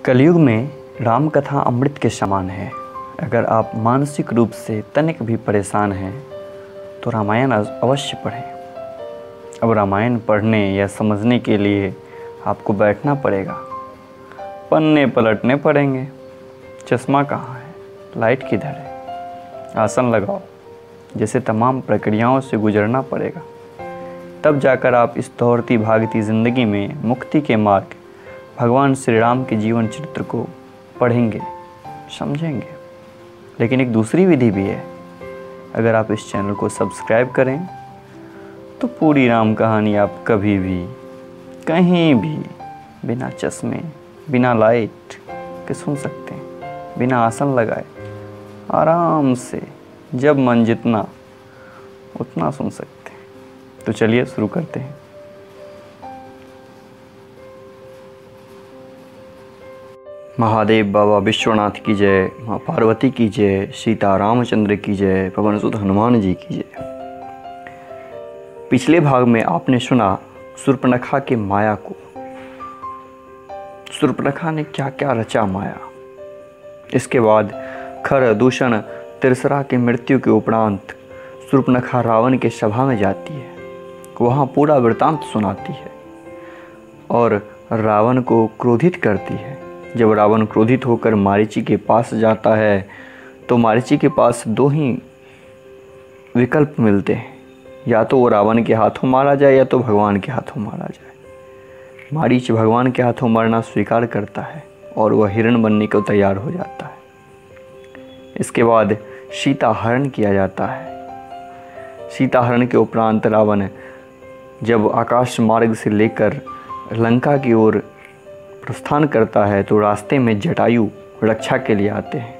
कलयुग में राम कथा अमृत के समान है। अगर आप मानसिक रूप से तनिक भी परेशान हैं तो रामायण अवश्य पढ़ें। अब रामायण पढ़ने या समझने के लिए आपको बैठना पड़ेगा, पन्ने पलटने पड़ेंगे। चश्मा कहाँ है, लाइट किधर है, आसन लगाओ, जैसे तमाम प्रक्रियाओं से गुजरना पड़ेगा। तब जाकर आप इस दौड़ती भागती ज़िंदगी में मुक्ति के मार्ग भगवान श्री राम के जीवन चरित्र को पढ़ेंगे, समझेंगे। लेकिन एक दूसरी विधि भी है। अगर आप इस चैनल को सब्सक्राइब करें तो पूरी राम कहानी आप कभी भी कहीं भी बिना चश्मे, बिना लाइट के सुन सकते हैं, बिना आसन लगाए आराम से, जब मन जितना उतना सुन सकते हैं। तो चलिए शुरू करते हैं। महादेव बाबा विश्वनाथ की जय, माँ पार्वती की जय, सीता रामचंद्र की जय, पवन सुत हनुमान जी की जय। पिछले भाग में आपने सुना शूर्पणखा के माया को। शूर्पणखा ने क्या क्या रचा माया। इसके बाद खर, दूषण, तिरसरा की मृत्यु के उपरांत शूर्पणखा रावण के सभा में जाती है। वहाँ पूरा वृतांत सुनाती है और रावण को क्रोधित करती है। जब रावण क्रोधित होकर मारीची के पास जाता है तो मारीची के पास दो ही विकल्प मिलते हैं, या तो वो रावण के हाथों मारा जाए या तो भगवान के हाथों मारा जाए। मारीच भगवान के हाथों मरना स्वीकार करता है और वह हिरण बनने को तैयार हो जाता है। इसके बाद सीता हरण किया जाता है। सीता हरण के उपरांत रावण जब आकाश मार्ग से लेकर लंका की ओर प्रस्थान करता है तो रास्ते में जटायु रक्षा के लिए आते हैं,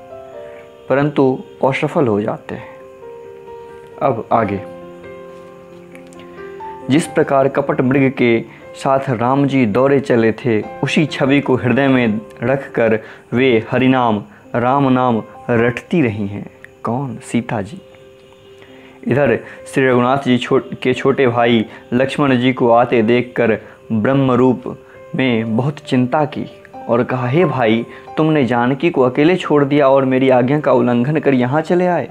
परंतु असफल हो जाते हैं। अब आगे, जिस प्रकार कपट मृग के साथ राम जी दौड़े चले थे, उसी छवि को हृदय में रखकर वे हरिनाम राम नाम रटती रही हैं। कौन? सीता जी। इधर श्री रघुनाथ जी के छोटे भाई लक्ष्मण जी को आते देखकर ब्रह्म रूप में बहुत चिंता की और कहा, हे भाई, तुमने जानकी को अकेले छोड़ दिया और मेरी आज्ञा का उल्लंघन कर यहाँ चले आए।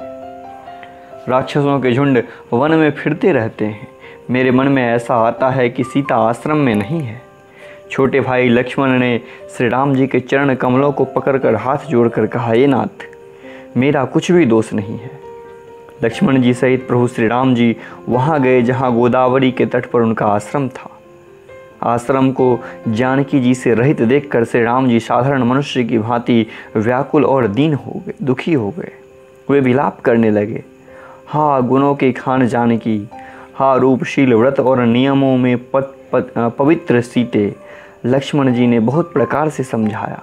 राक्षसों के झुंड वन में फिरते रहते हैं। मेरे मन में ऐसा आता है कि सीता आश्रम में नहीं है। छोटे भाई लक्ष्मण ने श्री राम जी के चरण कमलों को पकड़कर हाथ जोड़कर कहा, हे नाथ, मेरा कुछ भी दोष नहीं है। लक्ष्मण जी सहित प्रभु श्री राम जी वहाँ गए जहाँ गोदावरी के तट पर उनका आश्रम था। आश्रम को जानकी जी से रहित देखकर श्री राम जी साधारण मनुष्य की भांति व्याकुल और दीन हो गए, दुखी हो गए। वे विलाप करने लगे, हा गुणों के खान जानकी, हा रूपशील व्रत और नियमों में पवित्र सीते। लक्ष्मण जी ने बहुत प्रकार से समझाया।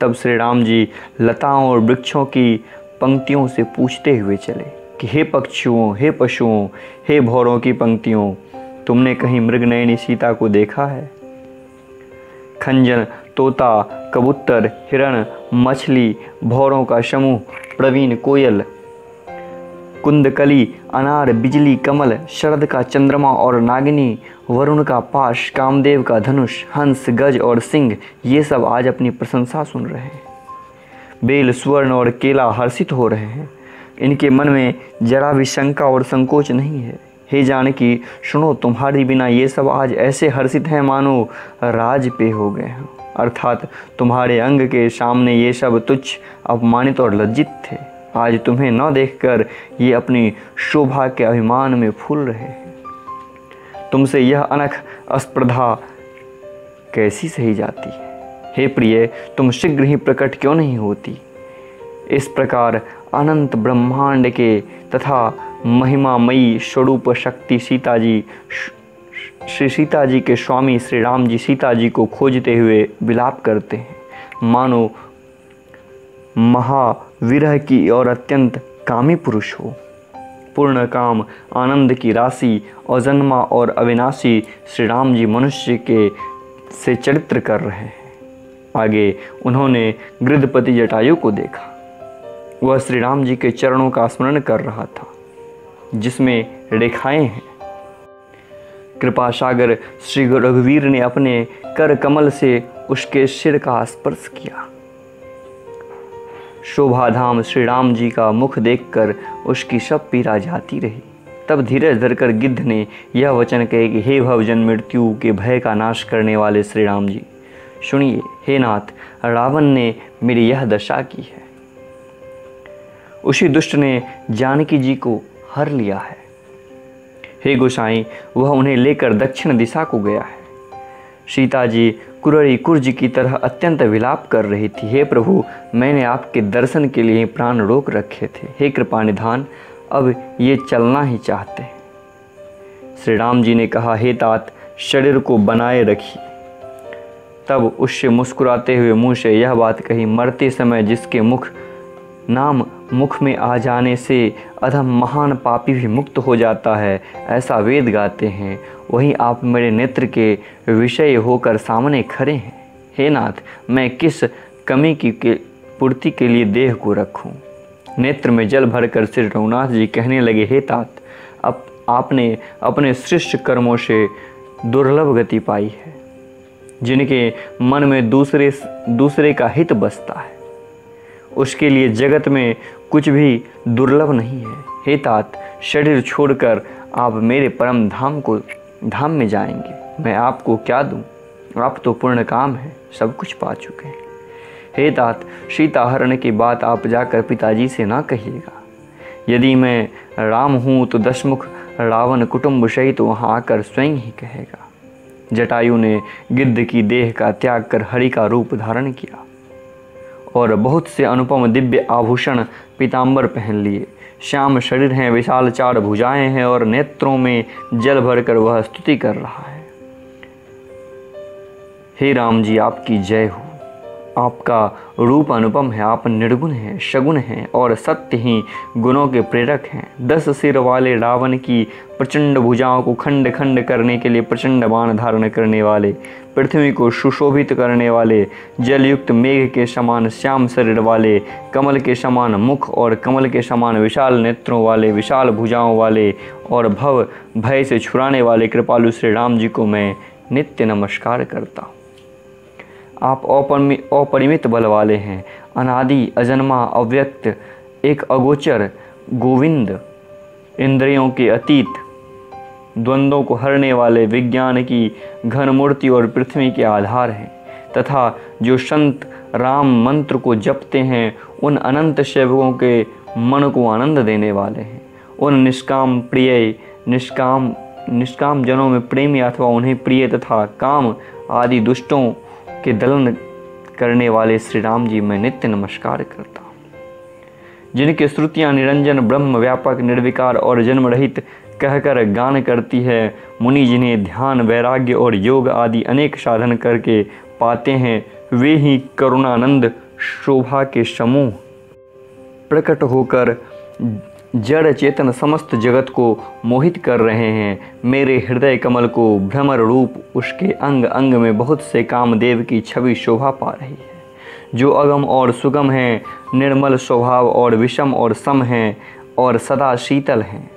तब श्री राम जी लताओं और वृक्षों की पंक्तियों से पूछते हुए चले कि हे पक्षियों, हे पशुओं, हे भौरों की पंक्तियों, तुमने कहीं मृगनयनी सीता को देखा है? खंजन, तोता, कबूतर, हिरण, मछली, भौरों का समूह, प्रवीण कोयल, कुंदकली, अनार, बिजली, कमल, शरद का चंद्रमा और नागिनी, वरुण का पाश, कामदेव का धनुष, हंस, गज और सिंह, ये सब आज अपनी प्रशंसा सुन रहे हैं। बेल, स्वर्ण और केला हर्षित हो रहे हैं। इनके मन में जरा भी शंका और संकोच नहीं है। हे जानकी, सुनो, तुम्हारी बिना ये सब आज ऐसे हर्षित हैं मानो राज पे हो गए हैं। अर्थात तुम्हारे अंग के सामने ये सब तुच्छ, अपमानित और लज्जित थे। आज तुम्हें न देखकर ये अपनी शोभा के अभिमान में फूल रहे हैं। तुमसे यह अनख अस्पर्धा कैसी सही जाती है? हे प्रिय, तुम शीघ्र ही प्रकट क्यों नहीं होती? इस प्रकार अनंत ब्रह्मांड के तथा महिमामयी स्वरूप शक्ति सीता जी, सीता जी के स्वामी श्री राम जी सीता जी को खोजते हुए विलाप करते हैं, मानो महाविरह की और अत्यंत कामी पुरुष हो। पूर्ण काम, आनंद की राशि, अजन्मा और अविनाशी श्री राम जी मनुष्य के से चरित्र कर रहे हैं। आगे उन्होंने गृधपति जटायु को देखा। वह श्री राम जी के चरणों का स्मरण कर रहा था, जिसमें रेखाएं हैं। कृपा सागर श्री रघुवीर ने अपने कर कमल से उसके सिर का स्पर्श किया। शोभाधाम श्री राम जी का मुख देखकर उसकी सब पीड़ा जाती रही। तब धीरज धरकर गिद्ध ने यह वचन कहे कि हे भवजन मृत्यु के भय का नाश करने वाले श्री राम जी, सुनिए, हे नाथ, रावण ने मेरी यह दशा की है। उसी दुष्ट ने जानकी जी को हर लिया है। हे गोसाई, वह उन्हें लेकर दक्षिण दिशा को गया है। सीता जी कुररी कुर्ज की तरह अत्यंत विलाप कर रही थी। हे प्रभु, मैंने आपके दर्शन के लिए प्राण रोक रखे थे। हे कृपा निधान, अब ये चलना ही चाहते हैं। श्री राम जी ने कहा, हे तात, शरीर को बनाए रखिए। तब उससे मुस्कुराते हुए मुँह से यह बात कही, मरते समय जिसके नाम मुख में आ जाने से अधम महान पापी भी मुक्त हो जाता है, ऐसा वेद गाते हैं। वहीं आप मेरे नेत्र के विषय होकर सामने खड़े हैं। हे नाथ, मैं किस कमी की पूर्ति के लिए देह को रखूं? नेत्र में जल भरकर श्री रघुनाथ जी कहने लगे, हे तात, अब आपने अपने श्रेष्ठ कर्मों से दुर्लभ गति पाई है। जिनके मन में दूसरे का हित बसता है, उसके लिए जगत में कुछ भी दुर्लभ नहीं है। हे तात, शरीर छोड़कर आप मेरे परम धाम में जाएंगे। मैं आपको क्या दूं? आप तो पूर्ण काम है, सब कुछ पा चुके हैं। हे तात, सीता हरण की बात आप जाकर पिताजी से ना कहिएगा। यदि मैं राम हूँ तो दशमुख रावण कुटुंब सहित वहाँ आकर स्वयं ही कहेगा। जटायु ने गिद्ध की देह का त्याग कर हरि का रूप धारण किया और बहुत से अनुपम दिव्य आभूषण पीताम्बर पहन लिए। श्याम शरीर हैं, विशाल 4 भुजाएं हैं और नेत्रों में जल भरकर वह स्तुति कर रहा है। हे राम जी, आपकी जय हो। आपका रूप अनुपम है, आप निर्गुण हैं, सगुण हैं और सत्य ही गुणों के प्रेरक हैं। 10 सिर वाले रावण की प्रचंड भुजाओं को खंड खंड करने के लिए प्रचंड बाण धारण करने वाले, पृथ्वी को सुशोभित करने वाले, जलयुक्त मेघ के समान श्याम शरीर वाले, कमल के समान मुख और कमल के समान विशाल नेत्रों वाले, विशाल भुजाओं वाले और भव भय से छुड़ाने वाले कृपालु श्री राम जी को मैं नित्य नमस्कार करता हूँ। आप अपरिमित बल वाले हैं, अनादि, अजन्मा, अव्यक्त, एक अगोचर, गोविंद, इंद्रियों के अतीत, द्वंद्वों को हरने वाले, विज्ञान की घन मूर्ति और पृथ्वी के आधार हैं तथा जो संत राम मंत्र को जपते हैं उन अनंत सेवकों के मन को आनंद देने वाले हैं। उन निष्काम प्रिय, निष्काम जनों में प्रेमी अथवा उन्हें प्रिय तथा काम आदि दुष्टों के दलन करने वाले श्री राम जी मैं नित्य नमस्कार करता हूँ। जिनकी श्रुतियाँ निरंजन, ब्रह्म व्यापक, निर्विकार और जन्म रहित कहकर गान करती है, मुनि जिन्हें ध्यान, वैराग्य और योग आदि अनेक साधन करके पाते हैं, वे ही करुणानंद शोभा के समूह प्रकट होकर जड़ चेतन समस्त जगत को मोहित कर रहे हैं। मेरे हृदय कमल को भ्रमर रूप उसके अंग अंग में बहुत से कामदेव की छवि शोभा पा रही है, जो अगम और सुगम हैं, निर्मल स्वभाव और विषम और सम हैं और सदा शीतल हैं।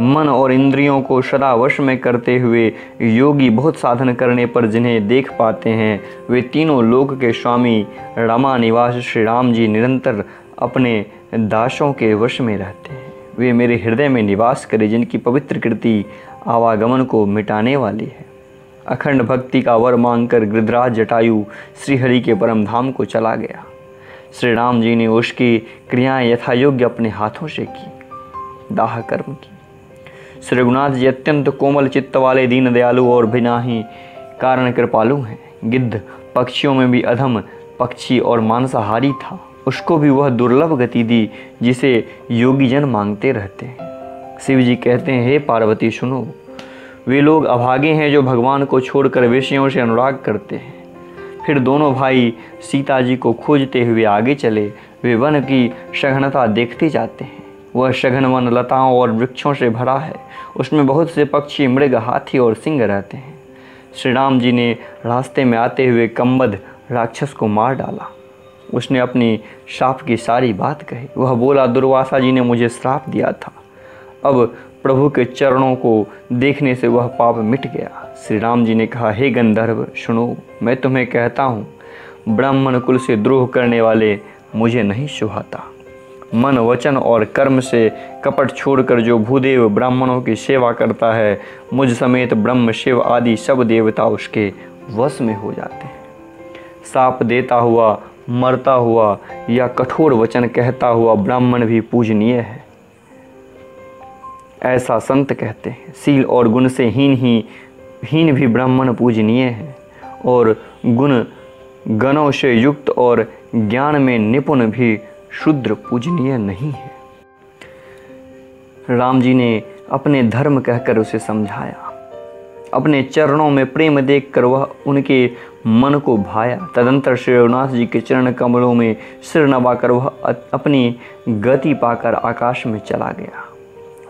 मन और इंद्रियों को सदा वश में करते हुए योगी बहुत साधन करने पर जिन्हें देख पाते हैं, वे तीनों लोक के स्वामी रमा निवास श्री राम जी निरंतर अपने दासों के वश में रहते हैं। वे मेरे हृदय में निवास करें, जिनकी पवित्र कृति आवागमन को मिटाने वाली है। अखंड भक्ति का वर मांगकर गिरिराज जटायु श्रीहरि के परम धाम को चला गया। श्री राम जी ने उसकी क्रियाएं यथायोग्य अपने हाथों से की, दाह कर्म की। श्री रघुनाथ जी अत्यंत कोमल चित्त वाले, दीन दयालु और बिना ही कारण कृपालु हैं। गिद्ध पक्षियों में भी अधम पक्षी और मांसाहारी था, उसको भी वह दुर्लभ गति दी जिसे योगी जन मांगते रहते हैं। शिव जी कहते हैं, हे पार्वती सुनो, वे लोग अभागे हैं जो भगवान को छोड़कर विषयों से अनुराग करते हैं। फिर दोनों भाई सीता जी को खोजते हुए आगे चले। वे वन की सघनता देखते जाते हैं। वह सघन वन लताओं और वृक्षों से भरा है, उसमें बहुत से पक्षी, मृग, हाथी और सिंह रहते हैं। श्री राम जी ने रास्ते में आते हुए कंबद राक्षस को मार डाला। उसने अपनी श्राप की सारी बात कही। वह बोला, दुर्वासा जी ने मुझे श्राप दिया था, अब प्रभु के चरणों को देखने से वह पाप मिट गया। श्री राम जी ने कहा, हे गंधर्व सुनो, मैं तुम्हें कहता हूँ, ब्राह्मण कुल से द्रोह करने वाले मुझे नहीं सुहाता। मन वचन और कर्म से कपट छोड़कर जो भूदेव ब्राह्मणों की सेवा करता है, मुझ समेत ब्रह्म शिव आदि सब देवता उसके वश में हो जाते हैं। साप देता हुआ, मरता हुआ या कठोर वचन कहता हुआ ब्राह्मण भी पूजनीय है, ऐसा संत कहते हैं। शील और गुण से हीन भी ब्राह्मण पूजनीय है, और गुण गणों से युक्त और ज्ञान में निपुण भी शूद्र पूजनीय नहीं है। राम जी ने अपने धर्म कहकर उसे समझाया। अपने चरणों में प्रेम देखकर वह उनके मन को भाया। तदंतर श्री रघुनाथ जी के चरण कमलों में सिर नवाकर वह अपनी गति पाकर आकाश में चला गया।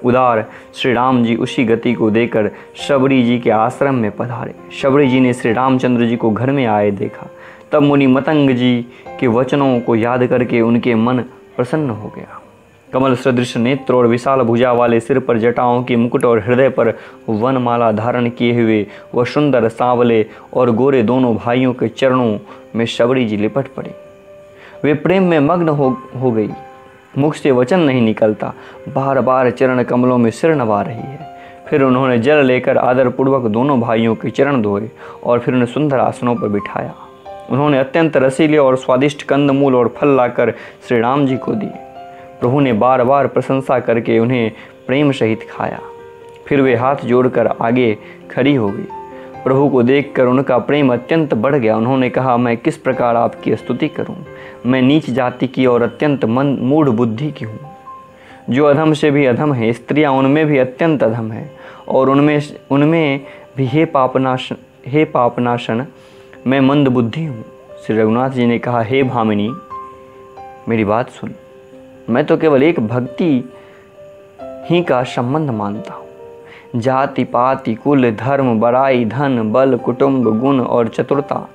उदार श्री राम जी उसी गति को देकर शबरी जी के आश्रम में पधारे। शबरी जी ने श्री रामचंद्र जी को घर में आए देखा। तब मुनि मतंग जी के वचनों को याद करके उनके मन प्रसन्न हो गया। कमल सदृश नेत्र और विशाल भुजा वाले सिर पर जटाओं की मुकुट और हृदय पर वनमाला धारण किए हुए वह सुंदर सांवले और गोरे दोनों भाइयों के चरणों में शबरी जी लिपट पड़े। वे प्रेम में मग्न हो गई। मुख से वचन नहीं निकलता, बार बार चरण कमलों में सिर नवा रही है। फिर उन्होंने जल लेकर आदरपूर्वक दोनों भाइयों के चरण धोए और फिर उन्हें सुंदर आसनों पर बिठाया। उन्होंने अत्यंत रसीले और स्वादिष्ट कंदमूल और फल लाकर श्री राम जी को दिए। प्रभु ने बार बार प्रशंसा करके उन्हें प्रेम सहित खाया। फिर वे हाथ जोड़कर आगे खड़ी हो गई। प्रभु को देखकर उनका प्रेम अत्यंत बढ़ गया। उन्होंने कहा, मैं किस प्रकार आपकी स्तुति करूं? मैं नीच जाति की और अत्यंत मूढ़ बुद्धि की हूँ। जो अधम से भी अधम है, स्त्रियां उनमें भी अत्यंत अधम है, और उनमें भी हे पापनाशन मैं मंद बुद्धि हूँ। श्री रघुनाथ जी ने कहा, हे भामिनी, मेरी बात सुन। मैं तो केवल एक भक्ति ही का संबंध मानता हूँ। जाति पाति कुल धर्म बड़ाई धन बल कुटुंब गुण और चतुरता,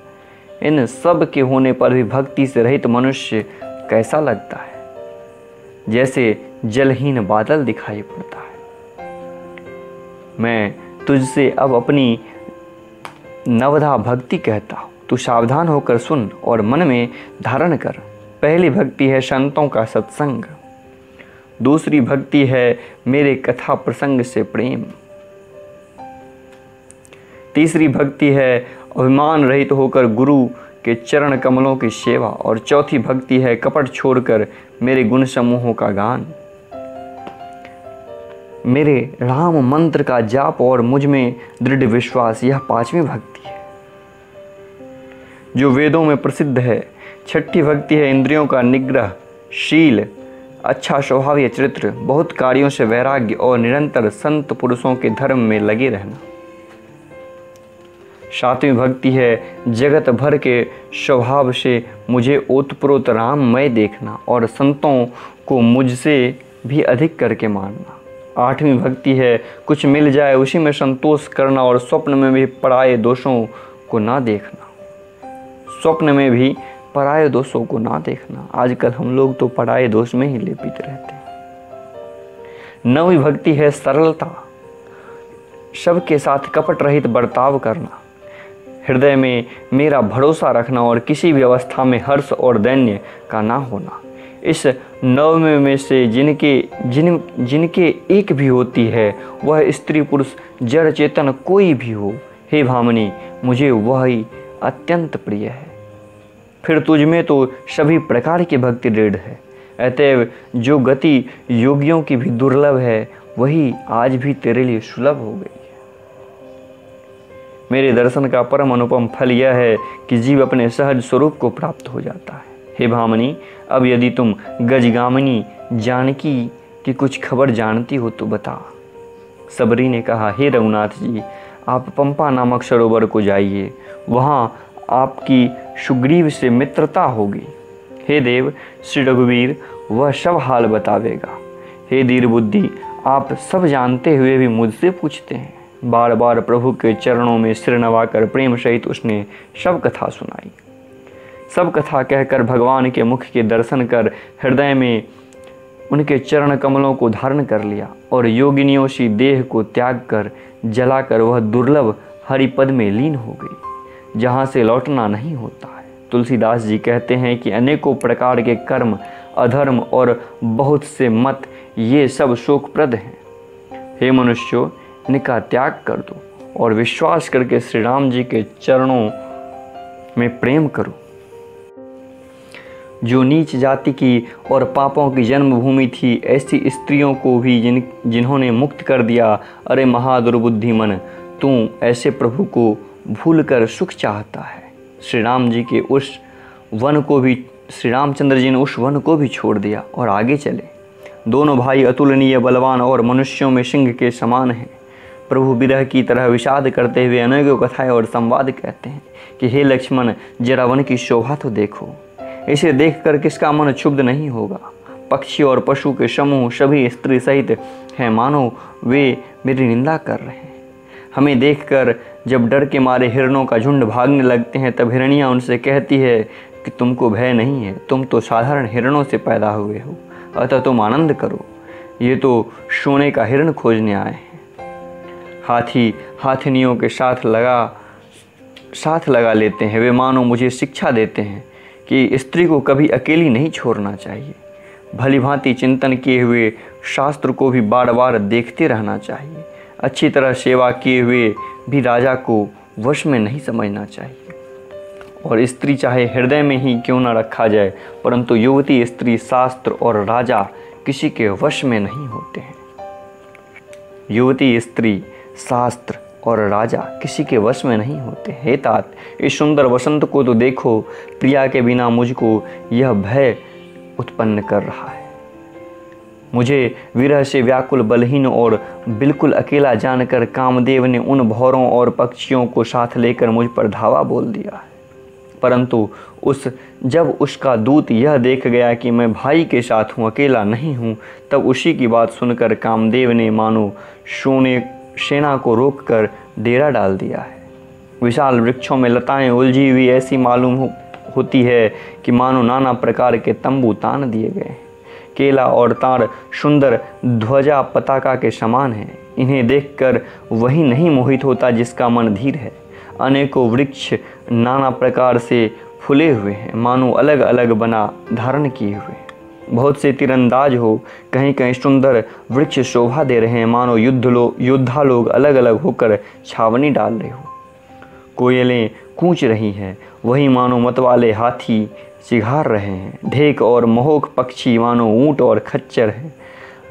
इन सब के होने पर भी भक्ति से रहित मनुष्य कैसा लगता है? जैसे जलहीन बादल दिखाई पड़ता है। मैं तुझसे अब अपनी नवधा भक्ति कहता हूँ, तू सावधान होकर सुन और मन में धारण कर। पहली भक्ति है संतों का सत्संग। दूसरी भक्ति है मेरे कथा प्रसंग से प्रेम। तीसरी भक्ति है अभिमान रहित होकर गुरु के चरण कमलों की सेवा। और चौथी भक्ति है कपट छोड़कर मेरे गुण समूहों का गान। मेरे राम मंत्र का जाप और मुझ में दृढ़ विश्वास, यह पांचवी भक्ति है जो वेदों में प्रसिद्ध है। छठी भक्ति है इंद्रियों का निग्रह, शील, अच्छा स्वभाव या चरित्र, बहुत कार्यों से वैराग्य और निरंतर संत पुरुषों के धर्म में लगे रहना। सातवीं भक्ति है जगत भर के स्वभाव से मुझे ओतप्रोत राममय देखना और संतों को मुझसे भी अधिक करके मानना। आठवीं भक्ति है कुछ मिल जाए उसी में संतोष करना और स्वप्न में भी पराये दोषों को ना देखना। स्वप्न में भी पराये दोषों को ना देखना। आजकल हम लोग तो पराये दोष में ही लेपित रहते हैं। नौवीं भक्ति है सरलता, सबके साथ कपट रहित बर्ताव करना, हृदय में मेरा भरोसा रखना और किसी भी अवस्था में हर्ष और दैन्य का ना होना। इस नवमे में से जिनके एक भी होती है, वह स्त्री पुरुष जड़ चेतन कोई भी हो, हे भामिनी, मुझे वही अत्यंत प्रिय है। फिर तुझ में तो सभी प्रकार की भक्ति दृढ़ है। अतएव जो गति योगियों की भी दुर्लभ है, वही आज भी तेरे लिए सुलभ हो गई है। मेरे दर्शन का परम अनुपम फल यह है कि जीव अपने सहज स्वरूप को प्राप्त हो जाता है। हे भामिनी, अब यदि तुम गजगामिनी जानकी की कुछ खबर जानती हो तो बता। सबरी ने कहा, हे रघुनाथ जी, आप पंपा नामक सरोवर को जाइए, वहाँ आपकी सुग्रीव से मित्रता होगी। हे देव, श्री रघुवीर वह सब हाल बतावेगा। हे धीर बुद्धि, आप सब जानते हुए भी मुझसे पूछते हैं। बार बार प्रभु के चरणों में सिर नवाकर प्रेम सहित उसने सब कथा सुनाई। सब कथा कहकर भगवान के मुख के दर्शन कर हृदय में उनके चरण कमलों को धारण कर लिया और योगिनियों सी देह को त्याग कर जलाकर वह दुर्लभ हरिपद में लीन हो गई, जहाँ से लौटना नहीं होता है। तुलसीदास जी कहते हैं कि अनेकों प्रकार के कर्म, अधर्म और बहुत से मत, ये सब शोकप्रद हैं। हे मनुष्यों, इनका त्याग कर दो और विश्वास करके श्री राम जी के चरणों में प्रेम करो। जो नीच जाति की और पापों की जन्मभूमि थी, ऐसी स्त्रियों को भी जिन्होंने मुक्त कर दिया। अरे महादुर्बुद्धि मन, तू ऐसे प्रभु को भूलकर सुख चाहता है। श्री राम जी के उस वन को भी, श्री रामचंद्र जी ने उस वन को भी छोड़ दिया और आगे चले। दोनों भाई अतुलनीय, बलवान और मनुष्यों में सिंह के समान हैं। प्रभु विरह की तरह विषाद करते हुए अनेकों कथाएं और संवाद कहते हैं कि हे लक्ष्मण, जरा वन की शोभा तो देखो, इसे देखकर किसका मन क्षुब्ध नहीं होगा। पक्षी और पशु के समूह सभी स्त्री सहित हैं, मानो वे मेरी निंदा कर रहे हैं। हमें देखकर जब डर के मारे हिरणों का झुंड भागने लगते हैं, तब हिरणियाँ उनसे कहती है कि तुमको भय नहीं है, तुम तो साधारण हिरणों से पैदा हुए हो, अतः तुम आनंद करो। ये तो सोने का हिरण खोजने आए हैं। हाथी हाथिनियों के साथ लगा लेते हैं। वे मानो मुझे शिक्षा देते हैं कि स्त्री को कभी अकेली नहीं छोड़ना चाहिए। भली भांति चिंतन किए हुए शास्त्र को भी बार बार देखते रहना चाहिए। अच्छी तरह सेवा किए हुए भी राजा को वश में नहीं समझना चाहिए। और स्त्री चाहे हृदय में ही क्यों न रखा जाए, परंतु युवती, स्त्री, शास्त्र और राजा किसी के वश में नहीं होते हैं। युवती, स्त्री, शास्त्र और राजा किसी के वश में नहीं होते। हे तात, इस सुंदर वसंत को तो देखो, प्रिया के बिना मुझको यह भय उत्पन्न कर रहा है। मुझे विरह से व्याकुल, बलहीन और बिल्कुल अकेला जानकर कामदेव ने उन भौरों और पक्षियों को साथ लेकर मुझ पर धावा बोल दिया है। परंतु जब उसका दूत यह देख गया कि मैं भाई के साथ हूँ, अकेला नहीं हूँ, तब उसी की बात सुनकर कामदेव ने मानो सेना को रोककर डेरा डाल दिया है। विशाल वृक्षों में लताएं उलझी हुई ऐसी मालूम होती है कि मानो नाना प्रकार के तंबू तान दिए गए हैं। केला और तार सुंदर ध्वजा पताका के समान है। इन्हें देखकर वही नहीं मोहित होता जिसका मन धीर है। अनेकों वृक्ष नाना प्रकार से फूले हुए हैं, मानो अलग अलग बना धारण किए हुए हैं। बहुत से तीरंदाज हो, कहीं कहीं सुंदर वृक्ष शोभा दे रहे हैं, मानो योद्धा लोग अलग अलग होकर छावनी डाल रहे हो। कोयलें कूच रही हैं, वही मानो मतवाले हाथी सिघार रहे हैं। ढेक और महोक पक्षी मानो ऊँट और खच्चर हैं।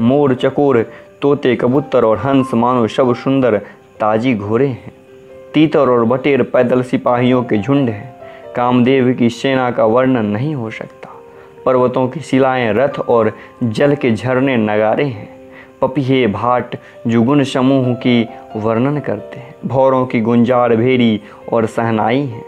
मोर, चकोर, तोते, कबूतर और हंस मानो सब सुंदर ताजी घोड़े हैं। तीतर और बटेर पैदल सिपाहियों के झुंड हैं। कामदेव की सेना का वर्णन नहीं हो सकता। पर्वतों की शिलाएं रथ और जल के झरने नगारे हैं। पपीहे, भाट जुगुन समूह की वर्णन करते हैं। भौरों की गुंजार, भेरी और सहनाई हैं।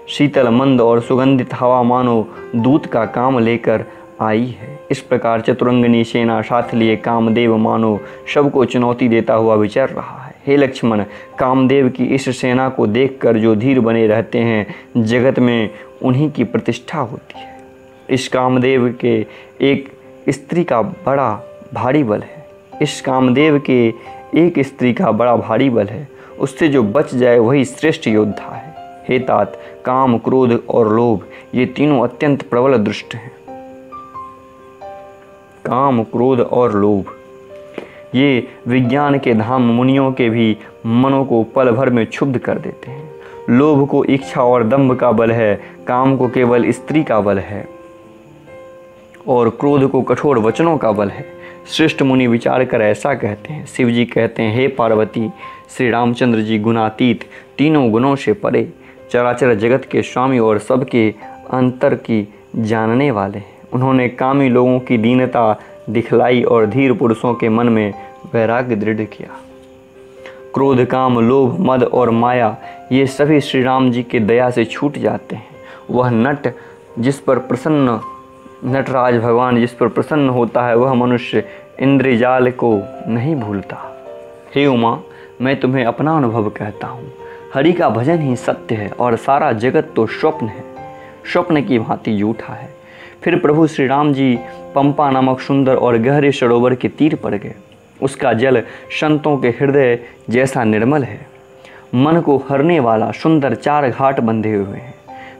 शीतल, मंद और सुगंधित हवा मानो दूत का काम लेकर आई है। इस प्रकार चतुरंगनी सेना साथ लिए कामदेव मानो सबको चुनौती देता हुआ विचर रहा है। हे लक्ष्मण, कामदेव की इस सेना को देखकर जो धीर बने रहते हैं, जगत में उन्हीं की प्रतिष्ठा होती है। इस कामदेव के एक स्त्री का बड़ा भारी बल है। इस कामदेव के एक स्त्री का बड़ा भारी बल है। उससे जो बच जाए वही श्रेष्ठ योद्धा है। हे तात, काम, क्रोध और लोभ ये तीनों अत्यंत प्रबल दुष्ट हैं। काम, क्रोध और लोभ ये विज्ञान के धाम मुनियों के भी मनों को पल भर में क्षुब्ध कर देते हैं। लोभ को इच्छा और दंभ का बल है, काम को केवल स्त्री का बल है और क्रोध को कठोर वचनों का बल है। श्रेष्ठ मुनि विचार कर ऐसा कहते हैं। शिव जी कहते हैं, हे पार्वती, श्री रामचंद्र जी गुणातीत, तीनों गुणों से परे, चराचर जगत के स्वामी और सबके अंतर की जानने वाले हैं। उन्होंने कामी लोगों की दीनता दिखलाई और धीर पुरुषों के मन में वैराग्य दृढ़ किया। क्रोध, काम, लोभ, मद और माया ये सभी श्री राम जी के दया से छूट जाते हैं। वह नटराज भगवान जिस पर प्रसन्न होता है, वह मनुष्य इंद्रजाल को नहीं भूलता। हे उमा, मैं तुम्हें अपना अनुभव कहता हूँ। हरि का भजन ही सत्य है और सारा जगत तो स्वप्न है, स्वप्न की भांति झूठा है। फिर प्रभु श्री राम जी पंपा नामक सुंदर और गहरे सरोवर के तीर पर गए। उसका जल संतों के हृदय जैसा निर्मल है। मन को हरने वाला सुंदर 4 घाट बंधे हुए हैं।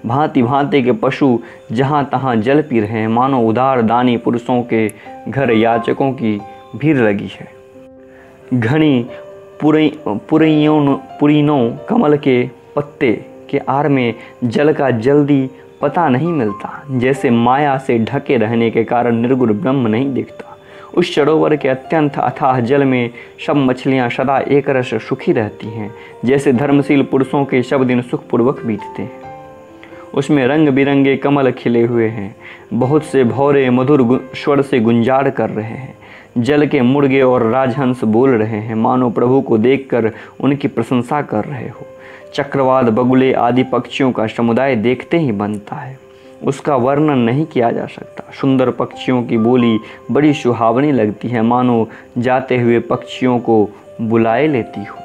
भांति भांति के पशु जहाँ तहाँ जल पी रहे हैं, मानो उदार दानी पुरुषों के घर याचकों की भीड़ लगी है। घनी पुरीनों कमल के पत्ते के आड़ में जल का जल्दी पता नहीं मिलता, जैसे माया से ढके रहने के कारण निर्गुण ब्रह्म नहीं दिखता। उस सरोवर के अत्यंत अथाह जल में सब मछलियां सदा एक रस सुखी रहती हैं, जैसे धर्मशील पुरुषों के सब दिन सुखपूर्वक बीतते हैं। उसमें रंग बिरंगे कमल खिले हुए हैं, बहुत से भौरे मधुर स्वर से गुंजार कर रहे हैं। जल के मुर्गे और राजहंस बोल रहे हैं, मानो प्रभु को देखकर उनकी प्रशंसा कर रहे हो। चक्रवात, बगुले आदि पक्षियों का समुदाय देखते ही बनता है, उसका वर्णन नहीं किया जा सकता। सुंदर पक्षियों की बोली बड़ी सुहावनी लगती है, मानो जाते हुए पक्षियों को बुलाए लेती हो।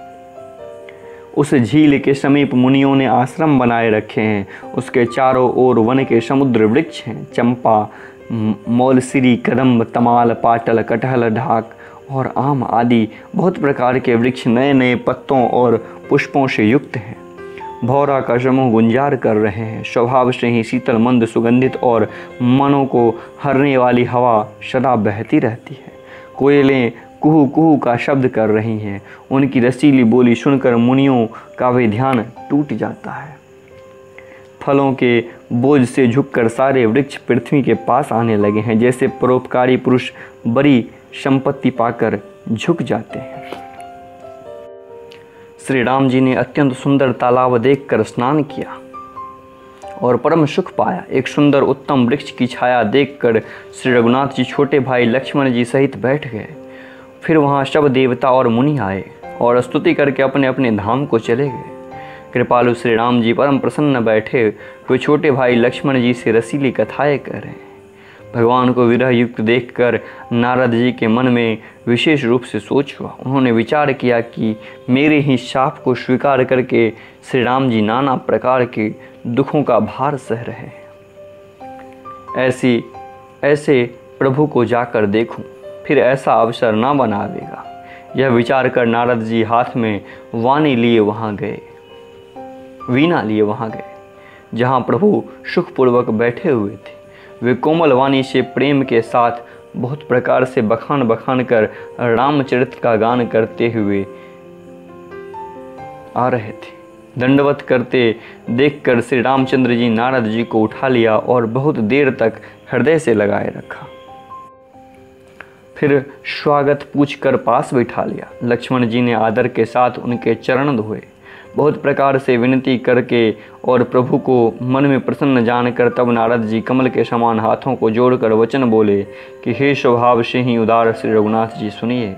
उस झील के समीप मुनियों ने आश्रम बनाए रखे हैं। उसके चारों ओर वन के समुद्र वृक्ष हैं। चंपा, मौलसिरी, कदम्ब, तमाल, पाटल, कटहल, ढाक और आम आदि बहुत प्रकार के वृक्ष नए नए पत्तों और पुष्पों से युक्त हैं। भौरा का समूह गुंजार कर रहे हैं। स्वभाव से ही शीतल, मंद, सुगंधित और मनों को हरने वाली हवा सदा बहती रहती है। कोयलें कुहू कुहू का शब्द कर रही हैं। उनकी रसीली बोली सुनकर मुनियों का भी ध्यान टूट जाता है। फलों के बोझ से झुककर सारे वृक्ष पृथ्वी के पास आने लगे हैं, जैसे परोपकारी पुरुष बड़ी संपत्ति पाकर झुक जाते हैं। श्री राम जी ने अत्यंत सुंदर तालाब देखकर स्नान किया और परम सुख पाया। एक सुंदर उत्तम वृक्ष की छाया देखकर श्री रघुनाथ जी छोटे भाई लक्ष्मण जी सहित बैठ गए। फिर वहाँ सब देवता और मुनि आए और स्तुति करके अपने अपने धाम को चले गए। कृपालु श्री राम जी परम प्रसन्न बैठे हुए छोटे भाई लक्ष्मण जी से रसीली कथाएं कर रहे हैं। भगवान को विरह युक्त देखकर नारद जी के मन में विशेष रूप से सोच हुआ। उन्होंने विचार किया कि मेरे ही शाप को स्वीकार करके श्री राम जी नाना प्रकार के दुखों का भार सह रहे हैं। ऐसे प्रभु को जाकर देखूं, फिर ऐसा अवसर ना बनावेगा। यह विचार कर नारद जी हाथ में वीणा लिए वहाँ गए, जहाँ प्रभु सुखपूर्वक बैठे हुए थे। वे कोमल वाणी से प्रेम के साथ बहुत प्रकार से बखान कर रामचरित का गान करते हुए आ रहे थे। दंडवत करते देखकर श्री रामचंद्र जी नारद जी को उठा लिया और बहुत देर तक हृदय से लगाए रखा। फिर स्वागत पूछकर पास बिठा लिया। लक्ष्मण जी ने आदर के साथ उनके चरण धोए, बहुत प्रकार से विनती करके और प्रभु को मन में प्रसन्न जानकर तब नारद जी कमल के समान हाथों को जोड़कर वचन बोले कि हे स्वभाव से ही उदार श्री रघुनाथ जी, सुनिए,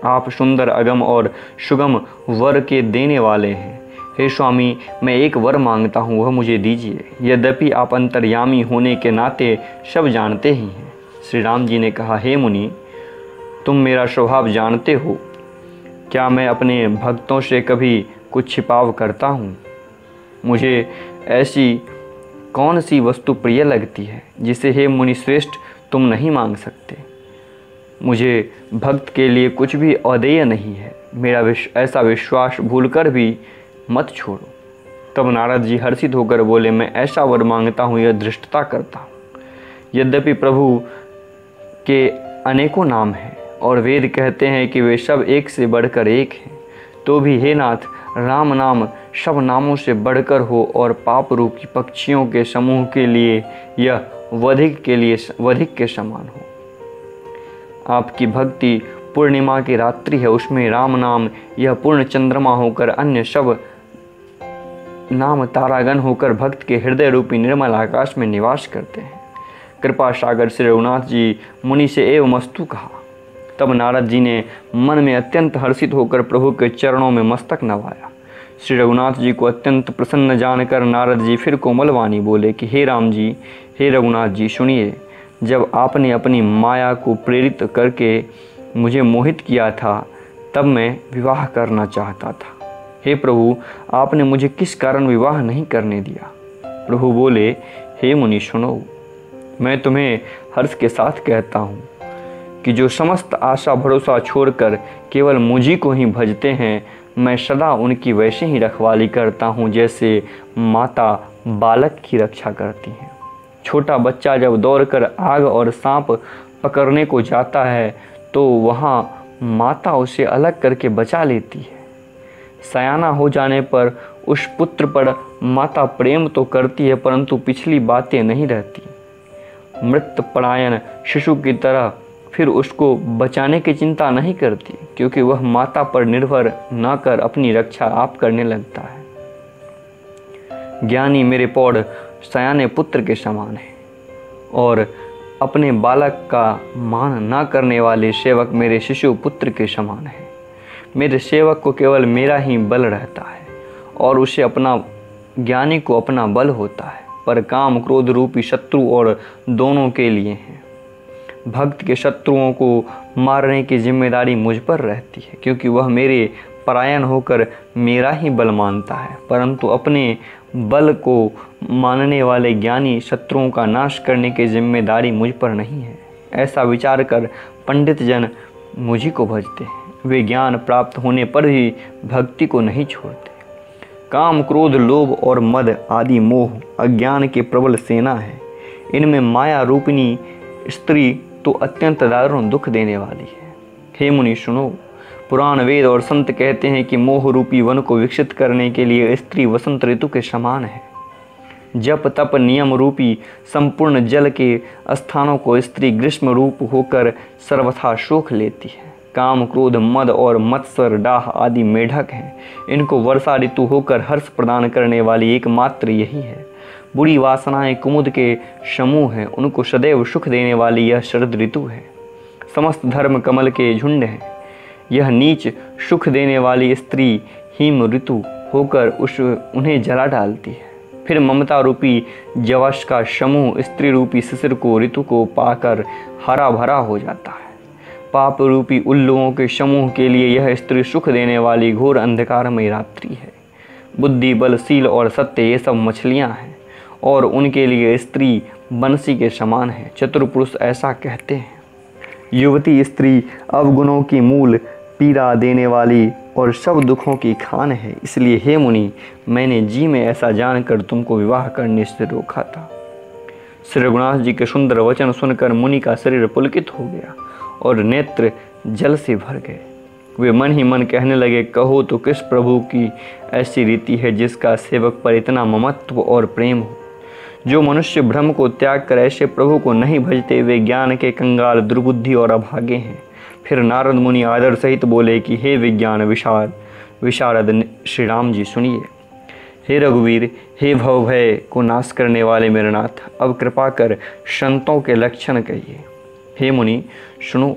आप सुंदर, अगम और सुगम वर के देने वाले हैं। हे स्वामी, मैं एक वर मांगता हूँ, वह मुझे दीजिए। यद्यपि आप अंतर्यामी होने के नाते सब जानते ही हैं। श्री राम जी ने कहा, हे मुनि, तुम मेरा स्वभाव जानते हो। क्या मैं अपने भक्तों से कभी कुछ छिपाव करता हूँ? मुझे ऐसी कौन सी वस्तु प्रिय लगती है जिसे हे मुनि श्रेष्ठ तुम नहीं मांग सकते? मुझे भक्त के लिए कुछ भी अदेय नहीं है। मेरा ऐसा विश्वास भूलकर भी मत छोड़ो। तब नारद जी हर्षित होकर बोले, मैं ऐसा वर मांगता हूँ, यह धृष्टता करता हूँ। यद्यपि प्रभु के अनेकों नाम हैं और वेद कहते हैं कि वे सब एक से बढ़कर एक हैं, तो भी हे नाथ, राम नाम सब नामों से बढ़कर हो और पाप रूपी पक्षियों के समूह के लिए यह वधिक के समान हो। आपकी भक्ति पूर्णिमा की रात्रि है, उसमें राम नाम यह पूर्ण चंद्रमा होकर अन्य सब नाम तारागण होकर भक्त के हृदय रूपी निर्मल आकाश में निवास करते हैं। कृपा सागर श्री रघुनाथ जी मुनि से एवमस्तु कहा। तब नारद जी ने मन में अत्यंत हर्षित होकर प्रभु के चरणों में मस्तक नवाया। श्री रघुनाथ जी को अत्यंत प्रसन्न जानकर नारद जी फिर कोमल वाणी बोले कि हे राम जी, हे रघुनाथ जी, सुनिए, जब आपने अपनी माया को प्रेरित करके मुझे मोहित किया था, तब मैं विवाह करना चाहता था। हे प्रभु, आपने मुझे किस कारण विवाह नहीं करने दिया? प्रभु बोले, हे मुनि सुनो, मैं तुम्हें हर्ष के साथ कहता हूँ कि जो समस्त आशा भरोसा छोड़कर केवल मुझी को ही भजते हैं, मैं सदा उनकी वैसे ही रखवाली करता हूँ जैसे माता बालक की रक्षा करती है। छोटा बच्चा जब दौड़कर आग और सांप पकड़ने को जाता है तो वहाँ माता उसे अलग करके बचा लेती है। सयाना हो जाने पर उस पुत्र पर माता प्रेम तो करती है परंतु पिछली बातें नहीं रहती। मृतपरायण शिशु की तरह फिर उसको बचाने की चिंता नहीं करती, क्योंकि वह माता पर निर्भर न कर अपनी रक्षा आप करने लगता है। ज्ञानी मेरे पौड़ सयाने पुत्र के समान है और अपने बालक का मान न करने वाले सेवक मेरे शिशु पुत्र के समान है। मेरे सेवक को केवल मेरा ही बल रहता है और उसे ज्ञानी को अपना बल होता है, पर काम क्रोध रूपी शत्रु और दोनों के लिए हैं। भक्त के शत्रुओं को मारने की जिम्मेदारी मुझ पर रहती है, क्योंकि वह मेरे परायण होकर मेरा ही बल मानता है, परंतु अपने बल को मानने वाले ज्ञानी शत्रुओं का नाश करने की जिम्मेदारी मुझ पर नहीं है। ऐसा विचार कर पंडित जन मुझी को भजते हैं। वे ज्ञान प्राप्त होने पर भी भक्ति को नहीं छोड़ते। काम क्रोध लोभ और मद आदि मोह अज्ञान के प्रबल सेना है। इनमें माया रूपिणी स्त्री तो अत्यंत दारुण दुख देने वाली है। हे मुनि सुनो, पुराण वेद और संत कहते हैं कि मोह रूपी वन को विकसित करने के लिए स्त्री वसंत ऋतु के समान है। जप तप नियम रूपी संपूर्ण जल के स्थानों को स्त्री ग्रीष्म रूप होकर सर्वथा सोख लेती है। काम क्रोध मद और मत्सर डाह आदि मेढक हैं। इनको वर्षा ऋतु होकर हर्ष प्रदान करने वाली एकमात्र यही है। बुरी वासनाएं कुमुद के समूह हैं, उनको सदैव सुख देने वाली यह शरद ऋतु है। समस्त धर्म कमल के झुंड हैं। यह नीच सुख देने वाली स्त्री हिम ऋतु होकर उन्हें जला डालती है। फिर ममता रूपी जवश का समूह स्त्री रूपी शिशिर को ऋतु को पाकर हरा भरा हो जाता है। पाप रूपी उल्लुओं के समूह के लिए यह स्त्री सुख देने वाली घोर अंधकारमय रात्रि है। बुद्धि बल शील और सत्य ये सब मछलियाँ हैं और उनके लिए स्त्री बंसी के समान है। चतुर पुरुष ऐसा कहते हैं। युवती स्त्री अवगुणों की मूल पीड़ा देने वाली और सब दुखों की खान है। इसलिए हे मुनि, मैंने जी में ऐसा जानकर तुमको विवाह करने से रोका था। श्री रघुनाथ जी के सुंदर वचन सुनकर मुनि का शरीर पुलकित हो गया और नेत्र जल से भर गए। वे मन ही मन कहने लगे, कहो तो किस प्रभु की ऐसी रीति है जिसका सेवक पर इतना ममत्व और प्रेम हो। जो मनुष्य भ्रम को त्याग कर ऐसे प्रभु को नहीं भजते, वे ज्ञान के कंगाल दुर्बुद्धि और अभागे हैं। फिर नारद मुनि आदर सहित बोले कि हे विज्ञान विशारद श्री राम जी सुनिए। हे रघुवीर, हे भव भय को नाश करने वाले मेरे नाथ, अब कृपा कर संतों के लक्षण कहिए। हे मुनि सुनो।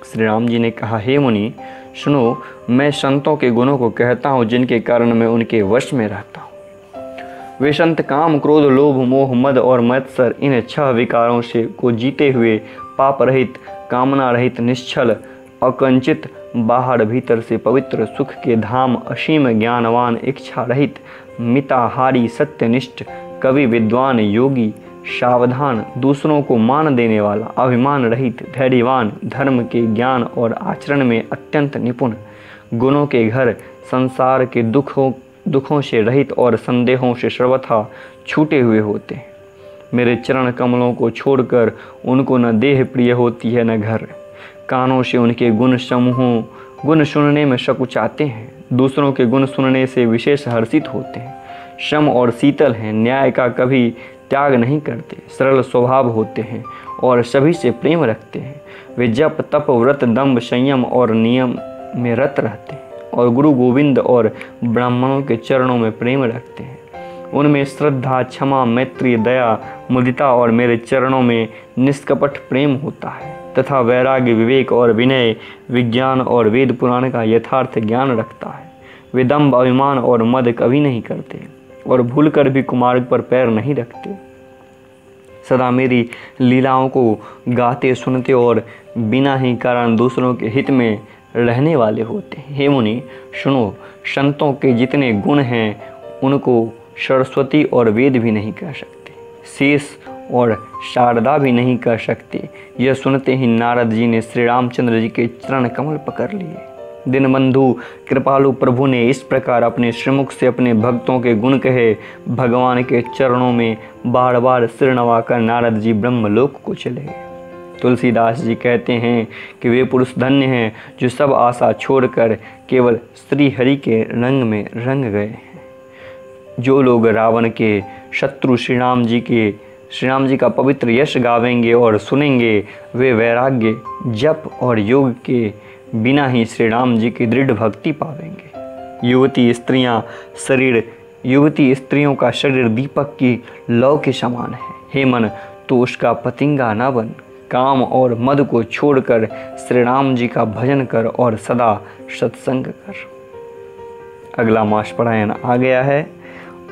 श्री राम जी ने कहा, हे मुनि सुनो, मैं संतों के गुणों को कहता हूँ जिनके कारण मैं उनके वश में रहता हूँ। वे संत काम क्रोध लोभ मोह मद और मत्सर इन 6 विकारों से को जीते हुए पाप रहित कामना रहित निश्चल अकंचित बाहर भीतर से पवित्र सुख के धाम असीम ज्ञानवान इच्छा रहित मिताहारी सत्यनिष्ठ कवि विद्वान योगी सावधान दूसरों को मान देने वाला अभिमान रहित धैर्यवान धर्म के ज्ञान और आचरण में अत्यंत निपुण गुणों के घर संसार के दुखों से रहित और संदेहों से सर्वथा छूटे हुए होते हैं। मेरे चरण कमलों को छोड़कर उनको न देह प्रिय होती है न घर। कानों से उनके गुण सुनने में सकुचाते हैं। दूसरों के गुण सुनने से विशेष हर्षित होते हैं। शम और शीतल हैं, न्याय का कभी त्याग नहीं करते, सरल स्वभाव होते हैं और सभी से प्रेम रखते हैं। वे जप तप व्रत दम्भ संयम और नियम में रत रहते हैं और गुरु गोविंद और ब्राह्मणों के चरणों में प्रेम रखते हैं। उनमें श्रद्धा क्षमा मैत्री दया मुदिता और मेरे चरणों में निष्कपट प्रेम होता है तथा वैराग्य विवेक और विनय विज्ञान और वेद पुराण का यथार्थ ज्ञान रखता है। वे दम्भ अभिमान और मद कभी नहीं करते और भूलकर भी कुमार्ग पर पैर नहीं रखते। सदा मेरी लीलाओं को गाते सुनते और बिना ही कारण दूसरों के हित में रहने वाले होते हैं। हे मुनि सुनो, संतों के जितने गुण हैं उनको सरस्वती और वेद भी नहीं कह सकते। शेष और शारदा भी नहीं कर सकते। यह सुनते ही नारद जी ने श्री रामचंद्र जी के चरण कमल पकड़ लिए। दीनबंधु कृपालु प्रभु ने इस प्रकार अपने श्रीमुख से अपने भक्तों के गुण कहे। भगवान के चरणों में बार बार सिर नवाकर नारद जी ब्रह्मलोक को चले। तुलसीदास जी कहते हैं कि वे पुरुष धन्य हैं जो सब आशा छोड़कर केवल श्री हरि के रंग में रंग गए हैं। जो लोग रावण के शत्रु श्री राम जी का पवित्र यश गावेंगे और सुनेंगे, वे वैराग्य, जप और योग के बिना ही श्री राम जी की दृढ़ भक्ति पावेंगे। युवती स्त्रियों का शरीर दीपक की लौ के समान है। हे मन, तो उसका पतिंगा न बन। काम और मद को छोड़कर श्री राम जी का भजन कर और सदा सत्संग कर। अगला मास परायण आ गया है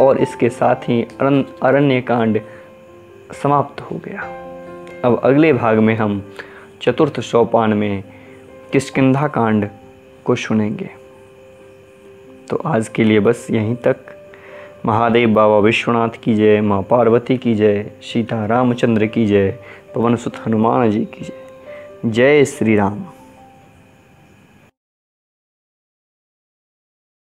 और इसके साथ ही अरण्य कांड समाप्त हो गया। अब अगले भाग में हम चतुर्थ सोपान में किष्किंधा कांड को सुनेंगे। तो आज के लिए बस यहीं तक। महादेव बाबा विश्वनाथ की जय, माँ पार्वती की जय, सीता रामचंद्र की जय, पवन सुत हनुमान जी की जय। जय श्री राम।